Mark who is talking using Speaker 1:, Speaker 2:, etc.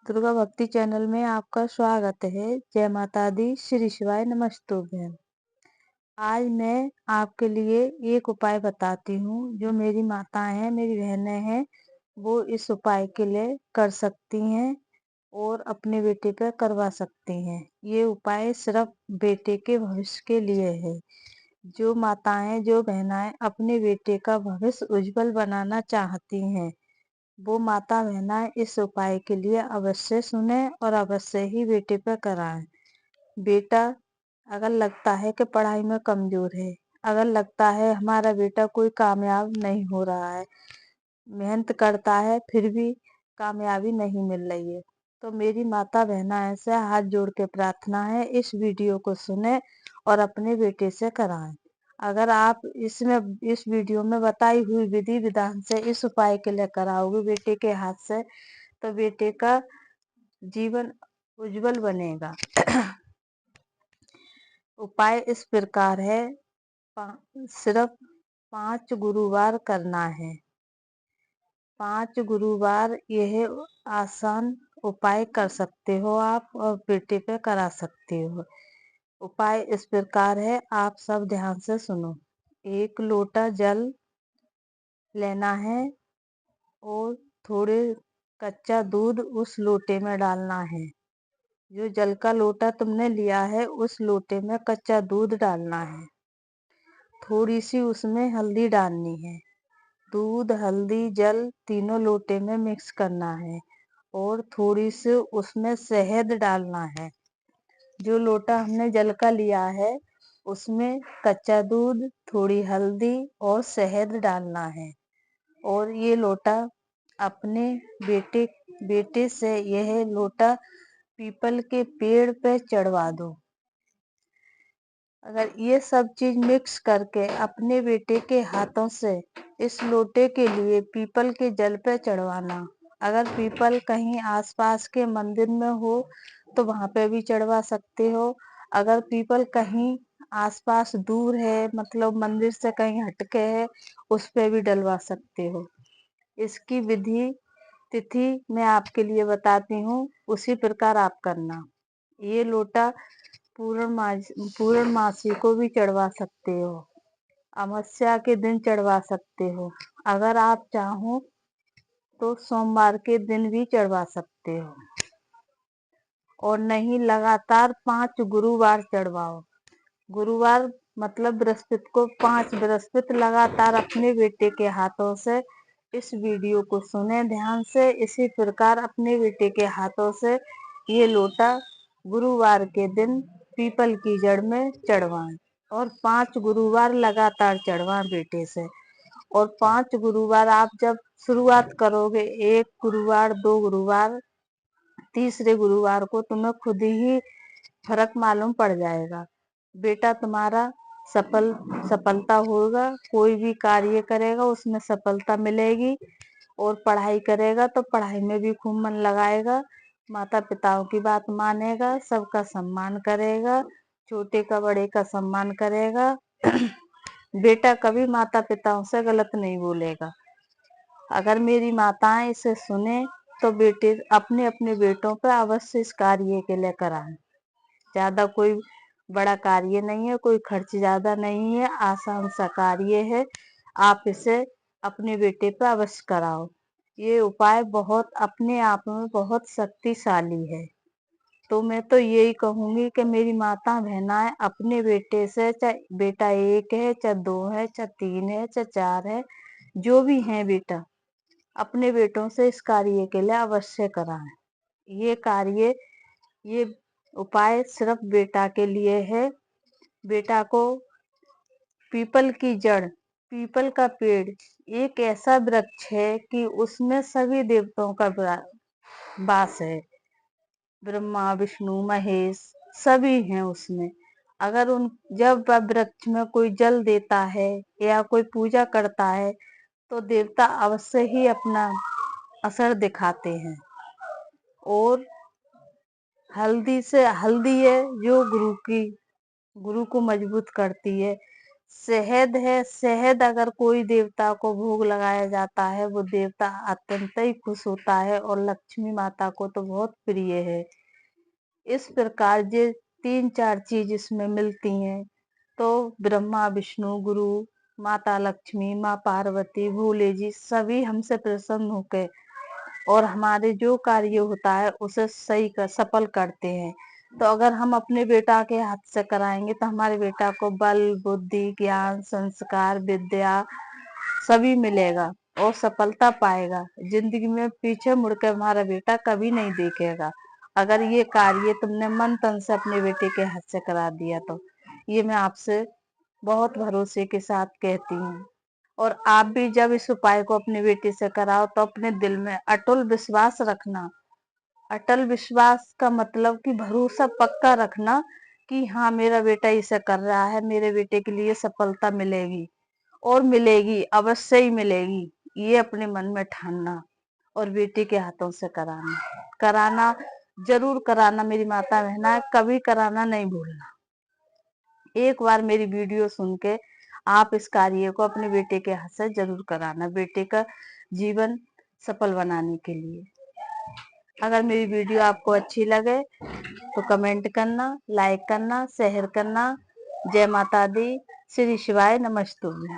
Speaker 1: दुर्गा भक्ति चैनल में आपका स्वागत है। जय माता दी, श्री शिवाय नमस्तुभ्यं। आज मैं आपके लिए एक उपाय बताती हूँ जो मेरी माताएं हैं, मेरी बहनें हैं, वो इस उपाय के लिए कर सकती हैं और अपने बेटे पर करवा सकती हैं। ये उपाय सिर्फ बेटे के भविष्य के लिए है। जो माताएं, जो बहनाएं अपने बेटे का भविष्य उज्जवल बनाना चाहती हैं, वो माता बहना इस उपाय के लिए अवश्य सुने और अवश्य ही बेटे पर कराएं। बेटा अगर लगता है कि पढ़ाई में कमजोर है, अगर लगता है हमारा बेटा कोई कामयाब नहीं हो रहा है, मेहनत करता है फिर भी कामयाबी नहीं मिल रही है, तो मेरी माता बहना ऐसे हाथ जोड़ के प्रार्थना है, इस वीडियो को सुने और अपने बेटे से कराएं। अगर आप इस वीडियो में बताई हुई विधि विधान से इस उपाय के लिए कराओगे बेटे के हाथ से, तो बेटे का जीवन उज्जवल बनेगा। उपाय इस प्रकार है, सिर्फ 5 गुरुवार करना है। 5 गुरुवार यह आसान उपाय कर सकते हो आप और बेटे पे करा सकते हो। उपाय इस प्रकार है, आप सब ध्यान से सुनो। 1 लोटा जल लेना है और थोड़े कच्चा दूध उस लोटे में डालना है। जो जल का लोटा तुमने लिया है उस लोटे में कच्चा दूध डालना है। थोड़ी सी उसमें हल्दी डालनी है। दूध, हल्दी, जल तीनों लोटे में मिक्स करना है और थोड़ी सी उसमें शहद डालना है। जो लोटा हमने जल का लिया है उसमें कच्चा दूध, थोड़ी हल्दी और शहद डालना है और ये लोटा अपने बेटे से यह लोटा पीपल के पेड़ पे चढ़वा दो। अगर ये सब चीज मिक्स करके अपने बेटे के हाथों से इस लोटे के लिए पीपल के जल पे चढ़वाना। अगर पीपल कहीं आसपास के मंदिर में हो तो वहां पे भी चढ़वा सकते हो। अगर पीपल कहीं आसपास दूर है, मतलब मंदिर से कहीं हटके है, उस पे भी डलवा सकते हो। इसकी विधि तिथि मैं आपके लिए बताती हूँ, उसी प्रकार आप करना। ये लोटा पूर्णमासी को भी चढ़वा सकते हो, अमावस्या के दिन चढ़वा सकते हो। अगर आप चाहो तो सोमवार के दिन भी चढ़वा सकते हो और नहीं लगातार 5 गुरुवार चढ़वाओ। गुरुवार मतलब बृहस्पति को 5 बृहस्पति लगातार अपने बेटे के हाथों से इस वीडियो को सुने ध्यान से। इसी प्रकार अपने बेटे के हाथों से ये लोटा गुरुवार के दिन पीपल की जड़ में चढ़वाएं और 5 गुरुवार लगातार चढ़वाएं बेटे से। और 5 गुरुवार आप जब शुरुआत करोगे, 1 गुरुवार, 2 गुरुवार, तीसरे गुरुवार को तुम्हें खुद ही फर्क मालूम पड़ जाएगा। बेटा तुम्हारा सफलता होगा। कोई भी कार्य करेगा उसमें सफलता मिलेगी और पढ़ाई करेगा तो पढ़ाई में भी खूब मन लगाएगा। माता पिताओं की बात मानेगा, सबका सम्मान करेगा, छोटे का बड़े का सम्मान करेगा। बेटा कभी माता पिताओं से गलत नहीं बोलेगा। अगर मेरी माताएं इसे सुने तो बेटे अपने अपने बेटों पर अवश्य इस कार्य के लिए कराएं। ज्यादा कोई बड़ा कार्य नहीं है, कोई खर्च ज्यादा नहीं है, आसान सा कार्य है। आप इसे अपने बेटे पर अवश्य कराओ। ये उपाय बहुत अपने आप में बहुत शक्तिशाली है। तो मैं तो यही कहूंगी कि मेरी माता बहनाएं अपने बेटे से, चाहे बेटा 1 है, चाहे 2 है, चाहे 3 है, चाहे 4 है, जो भी है बेटा, अपने बेटों से इस कार्य के लिए अवश्य कराएं। ये कार्य, ये उपाय सिर्फ बेटा के लिए है। बेटा को पीपल की जड़, पीपल का पेड़ एक ऐसा वृक्ष है कि उसमें सभी देवताओं का वास है। ब्रह्मा, विष्णु, महेश सभी हैं उसमें। अगर जब वृक्ष में कोई जल देता है या कोई पूजा करता है तो देवता अवश्य ही अपना असर दिखाते हैं। और हल्दी है जो गुरु को मजबूत करती है। शहद है, शहद अगर कोई देवता को भोग लगाया जाता है, वो देवता अत्यंत ही खुश होता है और लक्ष्मी माता को तो बहुत प्रिय है। इस प्रकार ये 3-4 चीज इसमें मिलती हैं, तो ब्रह्मा, विष्णु, गुरु, माता लक्ष्मी, माँ पार्वती, भोले जी सभी हमसे प्रसन्न होकर और हमारे जो कार्य होता है उसे सफल करते हैं। तो अगर हम अपने बेटा के हाथ से कराएंगे तो हमारे बेटा को बल, बुद्धि, ज्ञान, संस्कार, विद्या सभी मिलेगा और सफलता पाएगा। जिंदगी में पीछे मुड़कर हमारा बेटा कभी नहीं देखेगा। अगर ये कार्य तुमने मन तन से अपने बेटे के हाथ से करा दिया तो ये मैं आपसे बहुत भरोसे के साथ कहती हूँ। और आप भी जब इस उपाय को अपने बेटे से कराओ तो अपने दिल में अटल विश्वास रखना। अटल विश्वास का मतलब कि भरोसा पक्का रखना कि हाँ, मेरा बेटा इसे कर रहा है, मेरे बेटे के लिए सफलता मिलेगी और मिलेगी, अवश्य ही मिलेगी। ये अपने मन में ठानना और बेटे के हाथों से कराना, कराना जरूर कराना मेरी माता बहना, कभी कराना नहीं भूलना। एक बार मेरी वीडियो सुन के आप इस कार्य को अपने बेटे के हाथ से जरूर कराना, बेटे का जीवन सफल बनाने के लिए। अगर मेरी वीडियो आपको अच्छी लगे तो कमेंट करना, लाइक करना, शेयर करना। जय माता दी, श्री शिवाय नमस्तुभ्यं।